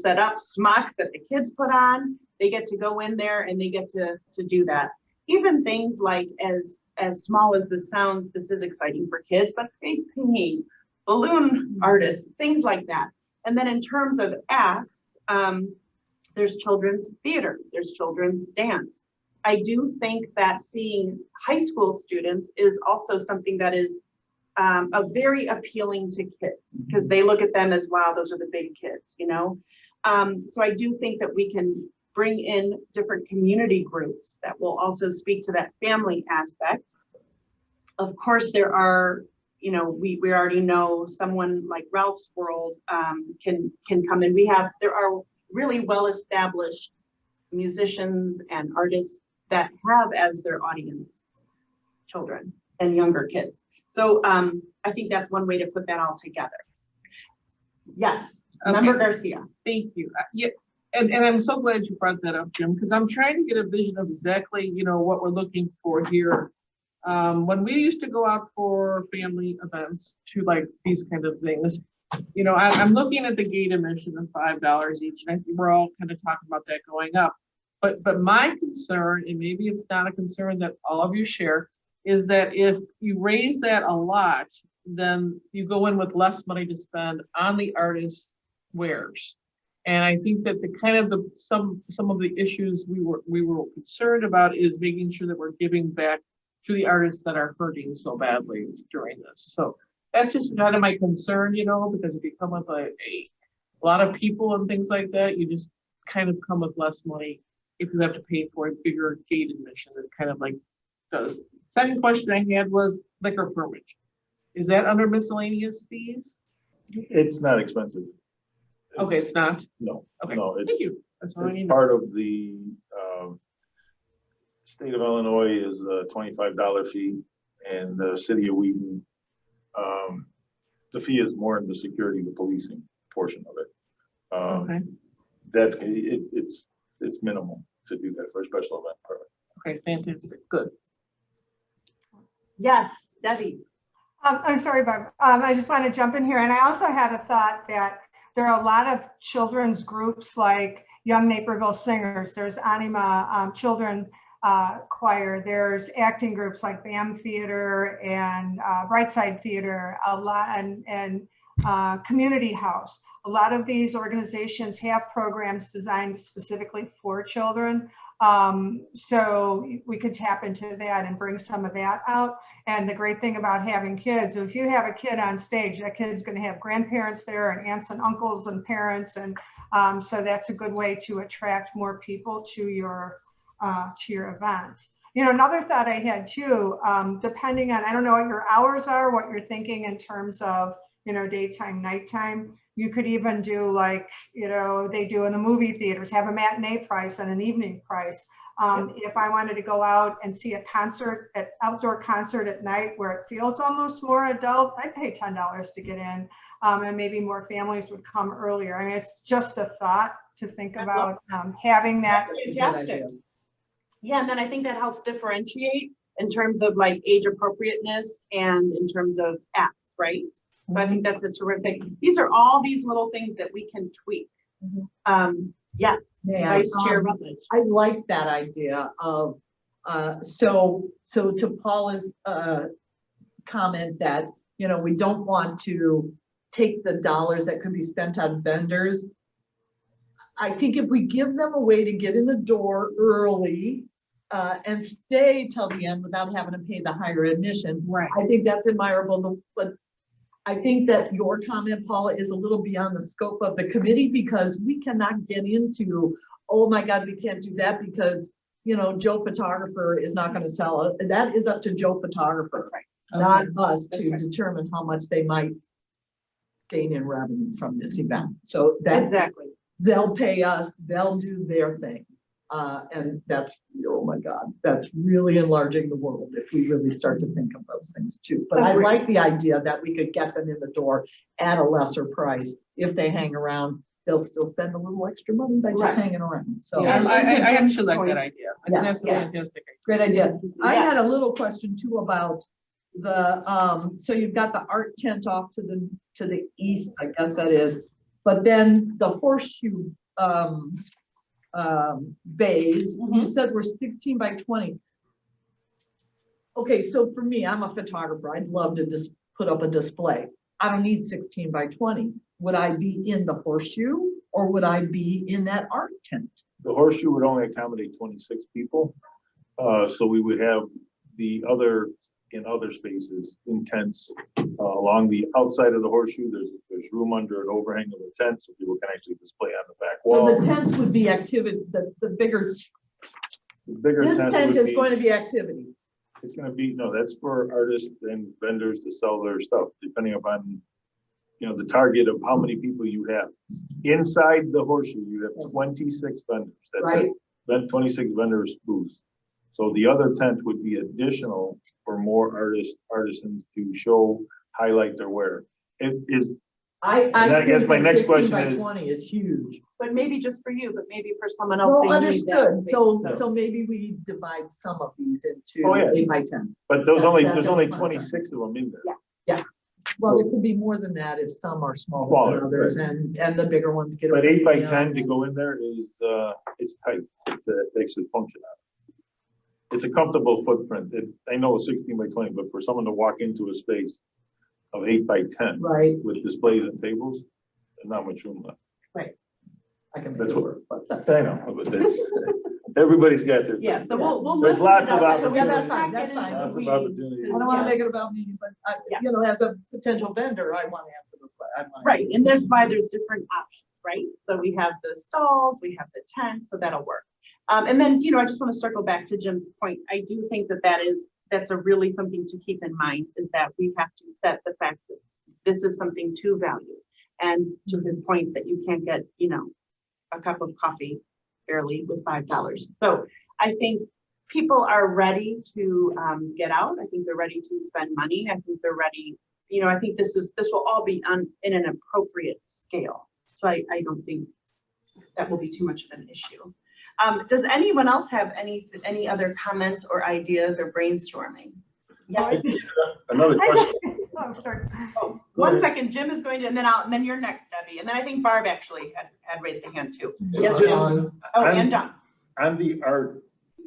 set up, smocks that the kids put on. They get to go in there and they get to do that. Even things like as small as this sounds, this is exciting for kids, but face painting, balloon artists, things like that. And then in terms of acts, there's children's theater, there's children's dance. I do think that seeing high school students is also something that is very appealing to kids because they look at them as, wow, those are the big kids, you know? So I do think that we can bring in different community groups that will also speak to that family aspect. Of course, there are, you know, we already know someone like Ralph's World can come in. There are really well-established musicians and artists that have as their audience children and younger kids. So I think that's one way to put that all together. Yes, Member Garcia. Thank you. Yeah, and I'm so glad you brought that up, Jim, because I'm trying to get a vision of exactly, you know, what we're looking for here. When we used to go out for family events to like these kind of things, you know, I'm looking at the gate admission of $5 each, and I think we're all kind of talking about that going up. But my concern, and maybe it's not a concern that all of you share, is that if you raise that a lot, then you go in with less money to spend on the artist's wares. And I think that some of the issues we were concerned about is making sure that we're giving back to the artists that are hurting so badly during this. So that's just kind of my concern, you know, because if you come with a lot of people and things like that, you just kind of come with less money if you have to pay for a bigger gate admission. It kind of like does. Second question I had was liquor permit. Is that under miscellaneous fees? It's not expensive. Okay, it's not? No. Okay, No, thank you. That's all I need. It's part of the state of Illinois is a $25 fee, and the city of Wheaton, the fee is more in the security, the policing portion of it. Okay. That's it's minimal to do that for a special event permit. Okay, fantastic. Good. Yes, Debbie. I'm sorry, Barb. I just want to jump in here. And I also had a thought that there are a lot of children's groups like Young Naperville Singers. There's Anima Children Choir. There's acting groups like BAM Theater and Brightside Theater, a lot, and Community House. A lot of these organizations have programs designed specifically for children. So we could tap into that and bring some of that out. And the great thing about having kids, if you have a kid on stage, that kid's going to have grandparents there and aunts and uncles and parents. And so that's a good way to attract more people to your event. You know, another thought I had too, depending on, I don't know what your hours are, what you're thinking in terms of, you know, daytime, nighttime. You could even do like, you know, they do in the movie theaters, have a matinee price and an evening price. If I wanted to go out and see a concert, an outdoor concert at night where it feels almost more adult, I'd pay $10 to get in, and maybe more families would come earlier. I mean, it's just a thought to think about having that. Fantastic. Yeah, and then I think that helps differentiate in terms of like age appropriateness and in terms of acts, right? So I think that's a terrific, these are all these little things that we can tweak. Yes, Yeah, Vice Chair Rutledge. I like that idea of, so to Paula's comment that, you know, we don't want to take the dollars that could be spent on vendors. I think if we give them a way to get in the door early and stay till the end without having to pay the higher admission, Right. I think that's admirable. But I think that your comment, Paula, is a little beyond the scope of the committee because we cannot get into, oh my God, we can't do that because, you know, Joe photographer is not going to sell it. That is up to Joe photographer, not us to determine how much they might gain in revenue from this event. So that's Exactly. they'll pay us, they'll do their thing. And that's, oh my God, that's really enlarging the world if we really start to think of those things too. But I like the idea that we could get them in the door at a lesser price. If they hang around, they'll still spend a little extra money by just hanging around. So Yeah, I actually like that idea. I think Yeah, that's a yeah. fantastic idea. great idea. I had a little question too about the, so you've got the art tent off to the east, I guess that is, but then the horseshoe, bays, you said were 16 by 20. Okay, so for me, I'm a photographer. I'd love to just put up a display. I don't need 16 by 20. Would I be in the horseshoe or would I be in that art tent? The horseshoe would only accommodate 26 people. So we would have the other, in other spaces, in tents, along the outside of the horseshoe. There's room under an overhang of the tent so people can actually display on the back wall. So the tents would be activity, the bigger, this tent is going to be activities. It's going to be, no, that's for artists and vendors to sell their stuff, depending upon, you know, the target of how many people you have. Inside the horseshoe, you have 26 vendors. That's Right. it. Then 26 vendors booths. So the other tent would be additional for more artisans to show, highlight their wear. It is, I guess think my that next 16 question by is- 20 is huge. But maybe just for you, but maybe for someone else. Well, they need that understood. space, So maybe we divide some of these into Oh, yeah. 8 by 10. but That's there's the only concept. 26 of them in there. Well, there could be more than that if some are smaller Smaller, than others and the bigger ones get. But 8 by beyond 10 to that. go in there is, it's tight to actually function on. It's a comfortable footprint. I know it's 16 by 20, but for someone to walk into a space of 8 by 10 Right, with displays and tables, there's not much room left. I can make That's it what, work. I know, but that's, everybody's got their. Yeah, so we'll. There's look lots into of that, but we opportunities. will not That's get fine, into that's the fine. weeds, Opportunities. I don't want to yeah. make it about me, but Yeah. you know, as a potential vendor, I want to answer this question. Right, and that's why there's different options, right? So we have the stalls, we have the tents, so that'll work. And then, you know, I just want to circle back to Jim's point. I do think that's a really something to keep in mind, is that we have to set the fact that this is something to value. And to the point that you can't get, you know, a cup of coffee barely with $5. So I think people are ready to get out. I think they're ready to spend money. I think they're ready, you know, I think this will all be in an appropriate scale. So I don't think that will be too much of an issue. Does anyone else have any other comments or ideas or brainstorming? Yes. Another question. Oh, sorry. Oh, one second, Jim is going to, and then you're next, Debbie. And then I think Barb actually had raised a hand too. Yes, Jim. Oh, and Don. On the art,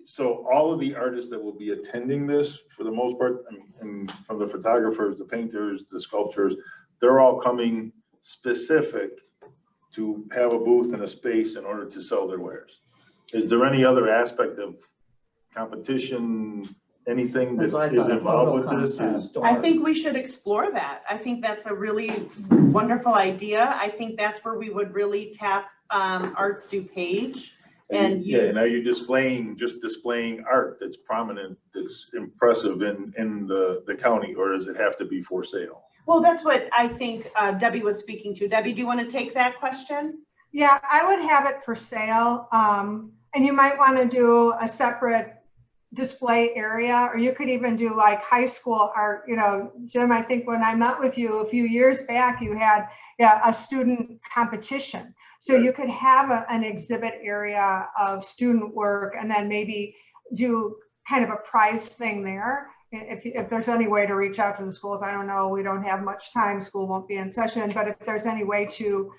so all of the artists that will be attending this, for the most part, and from the photographers, the painters, the sculptors, they're all coming specific to have a booth and a space in order to sell their wares. Is there any other aspect of competition, anything that That's what I is thought, a involved photo with this? contest or- I think we should explore that. I think that's a really wonderful idea. I think that's where we would really tap Arts DuPage. And Yeah, use- and are you displaying art that's prominent, that's impressive in the county, or does it have to be for sale? Well, that's what I think Debbie was speaking to. Debbie, do you want to take that question? Yeah, I would have it for sale. And you might want to do a separate display area, or you could even do like high school art. You know, Jim, I think when I met with you a few years back, you had a student competition. So you could have an exhibit area of student work and then maybe do kind of a prize thing there. If there's any way to reach out to the schools, I don't know, we don't have much time, school won't be in session, but if there's any way to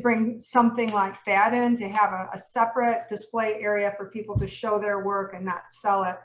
bring something like that in, to have a separate display area for people to show their work and not sell it.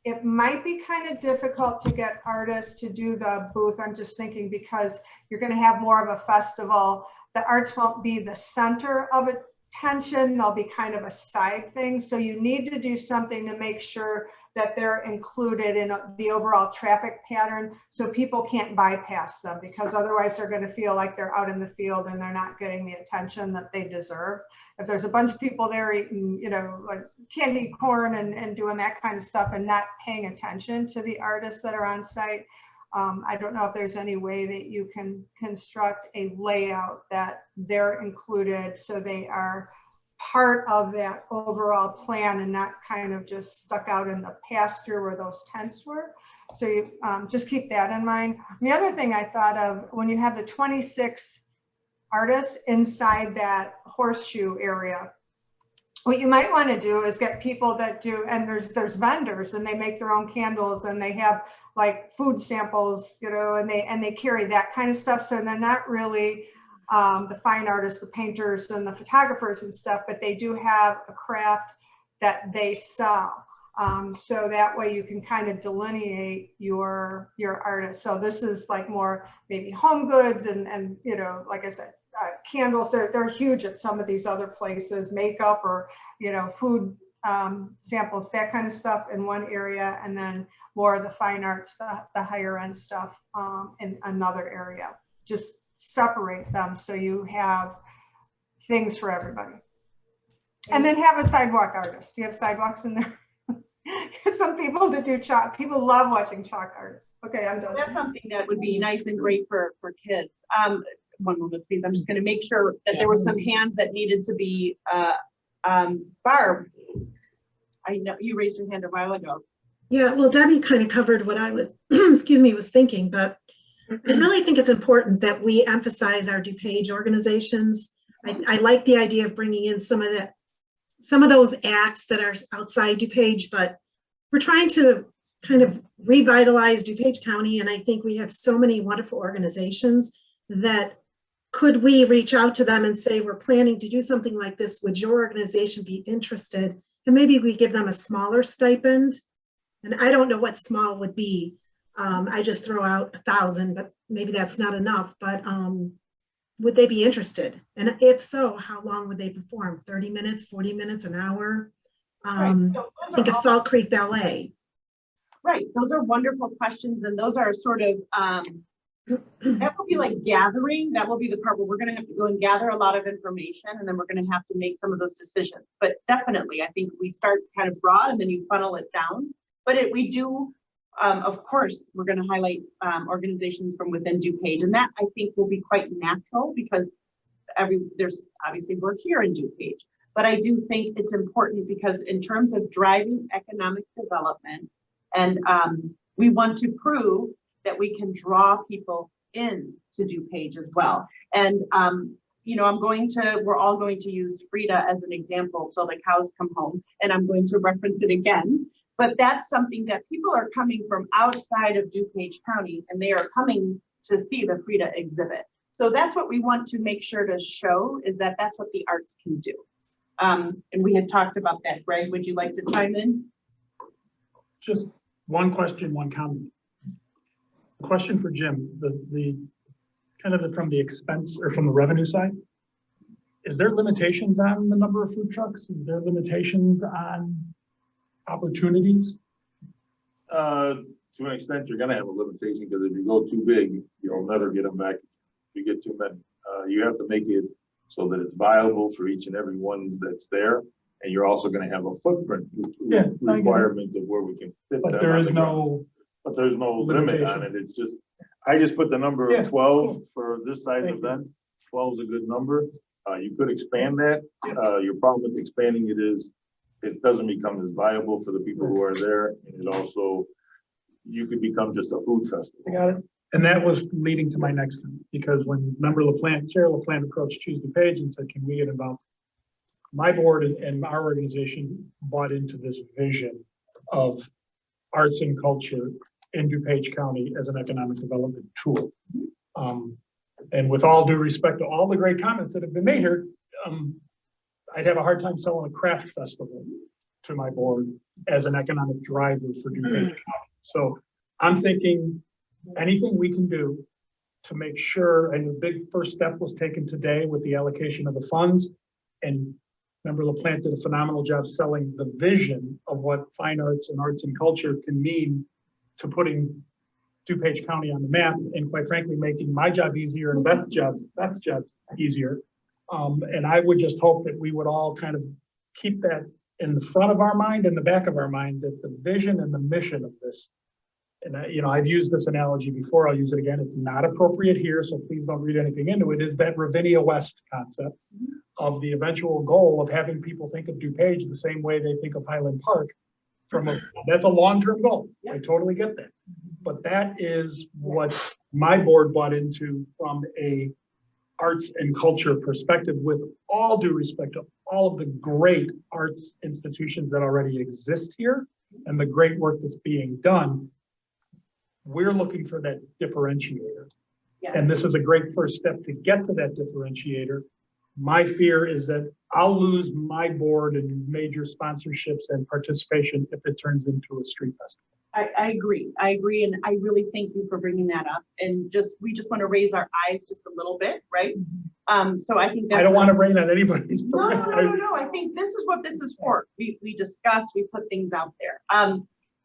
It might be kind of difficult to get artists to do the booth. I'm just thinking because you're going to have more of a festival. The arts won't be the center of tension, they'll be kind of a side thing. So you need to do something to make sure that they're included in the overall traffic pattern so people can't bypass them, because otherwise they're going to feel like they're out in the field and they're not getting the attention that they deserve. If there's a bunch of people there eating, you know, like candy corn and doing that kind of stuff and not paying attention to the artists that are on site, I don't know if there's any way that you can construct a layout that they're included so they are part of that overall plan and not kind of just stuck out in the pasture where those tents were. So you just keep that in mind. And the other thing I thought of, when you have the 26 artists inside that horseshoe area, what you might want to do is get people that do, and there's vendors and they make their own candles and they have like food samples, you know, and they carry that kind of stuff. So they're not really the fine artists, the painters and the photographers and stuff, but they do have a craft that they sell. So that way you can kind of delineate your artist. So this is like more maybe home goods and you know, like I said, candles, they're huge at some of these other places, makeup or, you know, food samples, that kind of stuff in one area, and then more of the fine arts, the higher end stuff in another area. Just separate them so you have things for everybody. And then have a sidewalk artist. Do you have sidewalks in there? Some people that do chalk, people love watching chalk artists. Okay, I'm done. That's something that would be nice and great for kids. One moment, please. I'm just going to make sure that there were some hands that needed to be, Barb, I know you raised your hand a while ago. Yeah, well, Debbie kind of covered what I was, excuse me, was thinking, but I really think it's important that we emphasize our DuPage organizations. I like the idea of bringing in some of those acts that are outside DuPage, but we're trying to kind of revitalize DuPage County, and I think we have so many wonderful organizations that could we reach out to them and say, we're planning to do something like this, would your organization be interested? And maybe we give them a smaller stipend. And I don't know what small would be. I just throw out 1,000, but maybe that's not enough. But would they be interested? And if so, how long would they perform? 30 minutes, 40 minutes, an hour? Right. So think of Salt Creek Ballet. Right. Those are wonderful questions. And those are sort of, that will be like gathering. That will be the part where we're going to have to go and gather a lot of information, and then we're going to have to make some of those decisions. But definitely, I think we start kind of broad and then you funnel it down. But we do, of course, we're going to highlight organizations from within DuPage, and that I think will be quite natural because there's obviously work here in DuPage. But I do think it's important because in terms of driving economic development, and we want to prove that we can draw people in to DuPage as well. And you know, we're all going to use Frida as an example till the cows come home, and I'm going to reference it again. But that's something that people are coming from outside of DuPage County, and they are coming to see the Frida exhibit. So that's what we want to make sure to show, is that that's what the arts can do. And we had talked about that. Greg, would you like to chime in? Just one question, one comment. Question for Jim, the kind of from the expense or from the revenue side, is there limitations on the number of food trucks? Is there limitations on opportunities? To an extent, you're gonna have a limitation, because if you go too big, you'll never get them back. If you get too many, you have to make it so that it's viable for each and every one that's there. And you're also gonna have a footprint requirement of where we can fit them. But there is no. But there's no limit on it. It's just, I just put the number of 12 for this size event. 12 is a good number. You could expand that. Your problem with expanding it is it doesn't become as viable for the people who are there. And it also, you could become just a food festival. I got it. And that was leading to my next comment, because when Chair LaPlante approached Choose DuPage and said, can we get involved? My board and our organization bought into this vision of arts and culture in DuPage County as an economic development tool. And with all due respect to all the great comments that have been made here, I'd have a hard time selling a craft festival to my board as an economic driver for DuPage County. So I'm thinking anything we can do to make sure, and the big first step was taken today with the allocation of the funds, and Member LaPlante did a phenomenal job selling the vision of what fine arts and arts and culture can mean to putting DuPage County on the map, and quite frankly, making my job easier and Beth's jobs easier. And I would just hope that we would all kind of keep that in the front of our mind and the back of our mind, that the vision and the mission of this, and I've used this analogy before, I'll use it again, it's not appropriate here, so please don't read anything into it, is that Ravinia West concept of the eventual goal of having people think of DuPage the same way they think of Highland Park. That's a long-term goal. I totally get that. But that is what my board bought into from a arts and culture perspective, with all due respect to all of the great arts institutions that already exist here and the great work that's being done. We're looking for that differentiator. Yes. And this is a great first step to get to that differentiator. My fear is that I'll lose my board and major sponsorships and participation if it turns into a street festival. I agree, and I really thank you for bringing that up. And we just want to raise our eyes just a little bit, right? So I think that's— I don't want to rain on anybody's parade. No, I think this is what this is for. We discuss, we put things out there.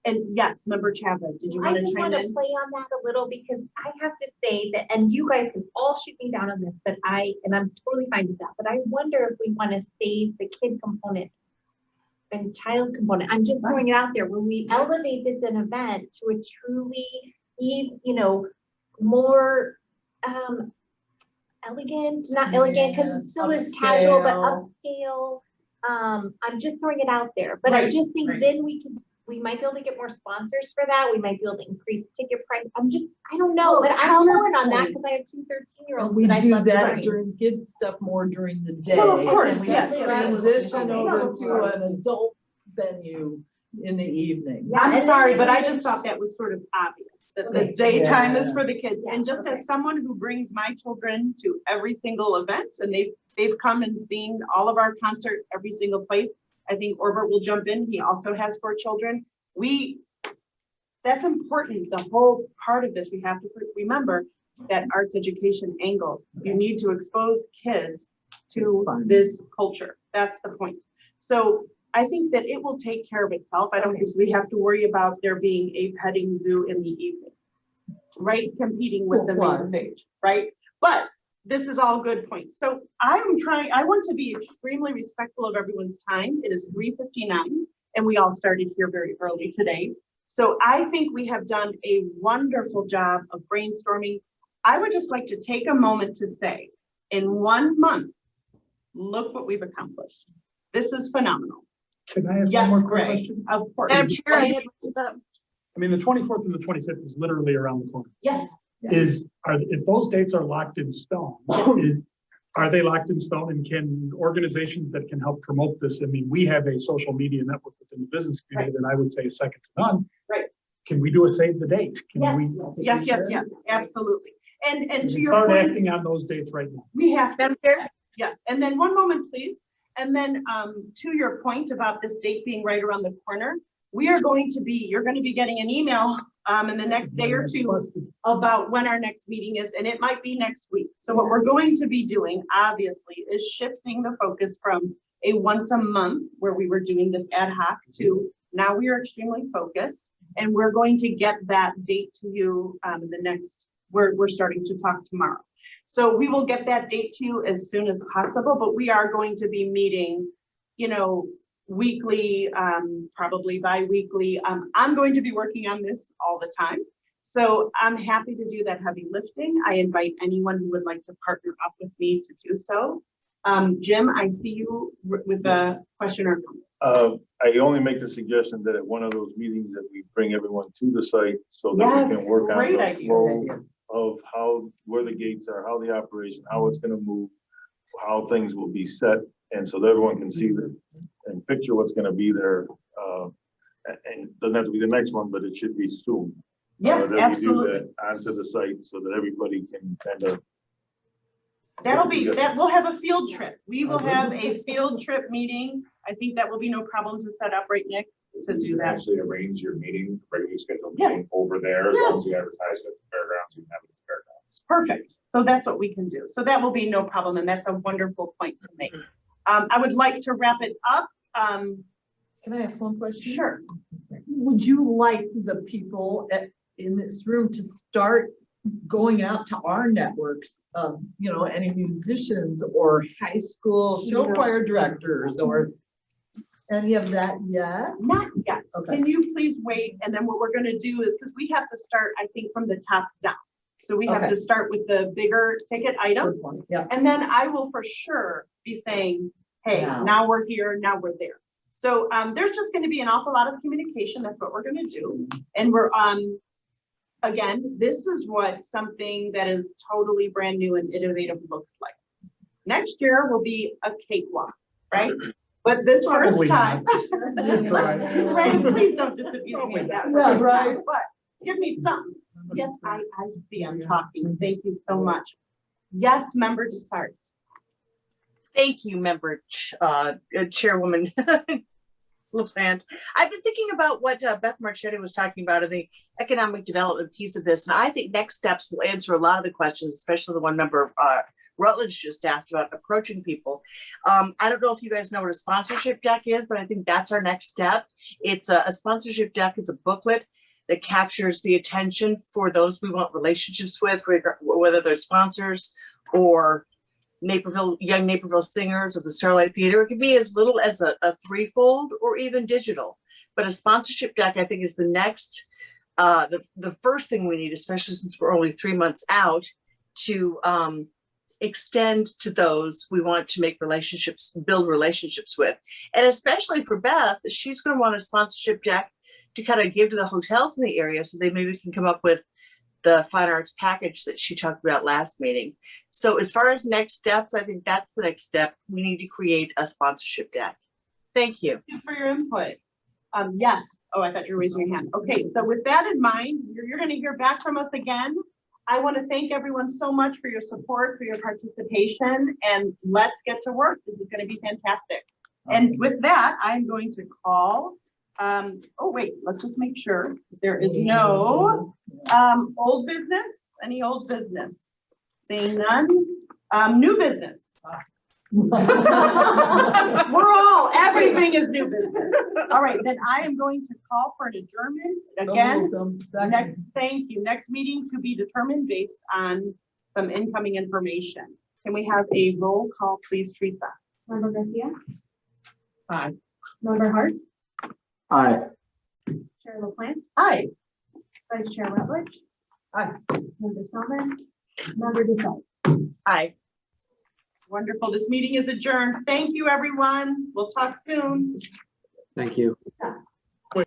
And yes, Member Chavez, did you want to I just chime want to in? play on that a little, because I have to say that, and you guys can all shoot me down on this, but I'm totally fine with that. But I wonder if we want to save the kid component and child component. I'm just throwing it out there. When we elevate this an event to a truly, more elegant, not elegant, because it still is casual, but upscale. I'm just throwing it out there. But I just think then we might be able to get more sponsors for that. We might be able to increase ticket price. I don't know, but I'm torn on that because I have two 13-year-olds. We that do I love to that bring. during kids stuff more during the day. Well, of course, And we yes. transition over to an adult venue in the evening. Yeah, I'm and sorry, then but I we just thought that was sort of obvious, that the daytime is for the kids. Yeah, And just as someone who brings my children to every single event, and they've come and seen all of our concerts, every single place. I think Orbert will jump in. He also has 4 children. That's important. The whole part of this, we have to remember that arts education angle. You need to expose kids to this culture. That's the point. So I think that it will take care of itself. I don't think we have to worry about there being a petting zoo in the evening, right? Competing with the main stage, right? But this is all good points. So I want to be extremely respectful of everyone's time. It is 3:59 and we all started here very early today. So I think we have done a wonderful job of brainstorming. I would just like to take a moment to say, in 1 month, look what we've accomplished. This is phenomenal. Can I ask Yes, one more quick Greg, question? of course. Madam Chair, I had that. I mean, the 24th and the 25th is literally around the corner. Yes. If those dates are locked in stone, are they locked in stone, and can organizations that can help promote this? I mean, we have a social media network within the business community that I would say is second to none. Right. Can we do a save the date? Yes, absolutely. And to your start point, acting on those dates right now. we have to. Madam Chair? Yes, and then one moment, please. And then to your point about this date being right around the corner, you're going to be getting an email in the next day or two about when our next meeting is, and it might be next week. So what we're going to be doing, obviously, is shifting the focus from a once a month where we were doing this ad hoc to now we are extremely focused, and we're going to get that date to you in the next, we're starting to talk tomorrow. So we will get that date to you as soon as possible, but we are going to be meeting, weekly, probably bi-weekly. I'm going to be working on this all the time. So I'm happy to do that heavy lifting. I invite anyone who would like to partner up with me to do so. Jim, I see you with a question or comment. I only make the suggestion that at one of those meetings that we bring everyone to the site so that we can work on the flow of where the gates are, how the operation, how it's going to move, how things will be set. And so that everyone can see that and picture what's going to be there. And it doesn't have to be the next one, but it should be soon. Yes, that absolutely. we do that onto the site so that everybody can kind of. We'll have a field trip. We will have a field trip meeting. I think that will be no problem to set up, right, Nick, to do that. Actually arrange your meeting, regularly scheduled meeting over there. As long as you advertise it at the fairgrounds, you can have it at the fairgrounds. Perfect. So that's what we can do. So that will be no problem. And that's a wonderful point to make. I would like to wrap it up. Can I ask one question? Sure. Would you like the people in this room to start going out to our networks of, you know, any musicians or high school show choir directors or any of that yet? Not yet. Okay. Can you please wait? And then what we're gonna do is, because we have to start, I think, from the top down. So we have Okay. to start with the bigger ticket items. Good point. Yeah. And then I will for sure be saying, hey, now we're here, now we're there. So there's just gonna be an awful lot of communication. That's what we're gonna do. And we're, again, this is what something that is totally brand new and innovative looks like. Next year will be a cakewalk, right? But this first Probably time. not. Right, please don't disabuse me of that. Yeah, right. But give me something. Yes, I see, I'm talking. Thank you so much. Yes, member Desart. Thank you, member Chairwoman LaPlante. I've been thinking about what Beth Marchetti was talking about in the economic development piece of this, and I think next steps will answer a lot of the questions, especially the one member Rutledge just asked about approaching people. I don't know if you guys know what a sponsorship deck is, but I think that's our next step. It's a sponsorship deck. It's a booklet that captures the attention for those we want relationships with, whether they're sponsors or young Naperville singers or the Starlight Theater. It could be as little as a threefold or even digital. But a sponsorship deck, I think, is the next, the first thing we need, especially since we're only 3 months out, to extend to those we want to make relationships, build relationships with. And especially for Beth, she's going to want a sponsorship deck to kind of give to the hotels in the area so they maybe can come up with the fine arts package that she talked about last meeting. So as far as next steps, I think that's the next step. We need to create a sponsorship deck. Thank you. Thank you for your input. Yes. Oh, I thought you were raising your hand. Okay, so with that in mind, you're going to hear back from us again. I want to thank everyone so much for your support, for your participation, and let's get to work. This is going to be fantastic. And with that, I'm going to call, oh wait, let's just make sure there is no old business, any old business. Seeing none, new business. Everything is new business. All right, then I am going to call for an adjournment again. Thank you. Next meeting to be determined based on some incoming information. Can we have a roll call, please, Teresa? Member Garcia, Aye. Member Hart, Aye. Chair LaPlante, Aye. Vice Chair Rutledge, Aye. Member Spellman, Member Desai. Aye. Wonderful. This meeting is adjourned. Thank you, everyone. We'll talk soon. Thank you.